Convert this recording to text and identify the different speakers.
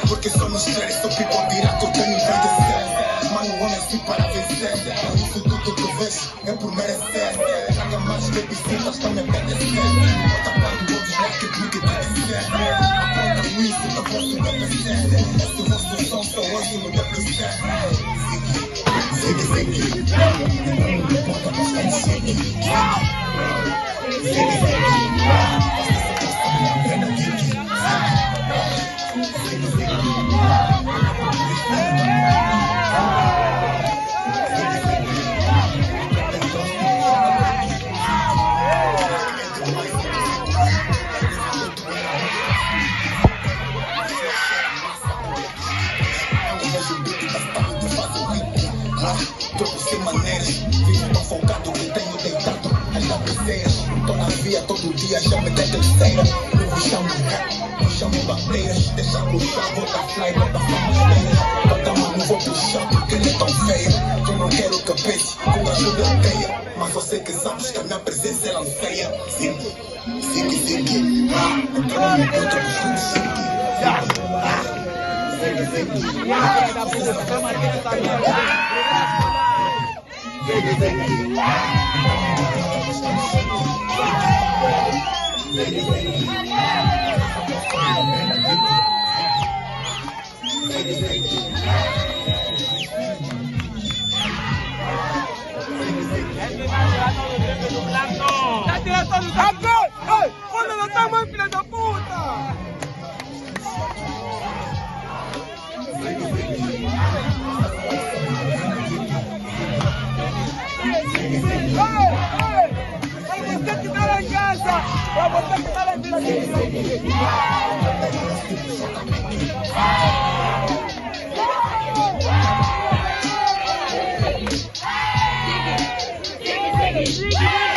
Speaker 1: porque somos três, sou pico a virar que eu tenho envelhecer. Mano, o homem assim para vencer. Isso tudo que vês é por merecer. Traga mais que visitas para me obedecer. Bota quando outros like it, make it acontecer. Aprendam isso, eu posso obedecer. Esse vosso som só hoje me deprecer. Segue, segue. Não importa, nós estamos segue. Segue, segue. Troco sem maneiras, vivo tão folgado que tenho deitado as cabeceiras. Tô na via todo dia, já me dei terceira. Eu me chamo rap, me chamo bandeiras. Deixa puxar, vou dar fly, bota fama esteiras. Toda mano vou puxar porque ele é tão feio. Eu não quero cabeça, com ajuda aldeia. Mas você que sabes que a minha presença ela anseia. Sigue, sigue, sigue. Entrou no encontro buscando chique. Sigue, sigue.
Speaker 2: Sigue.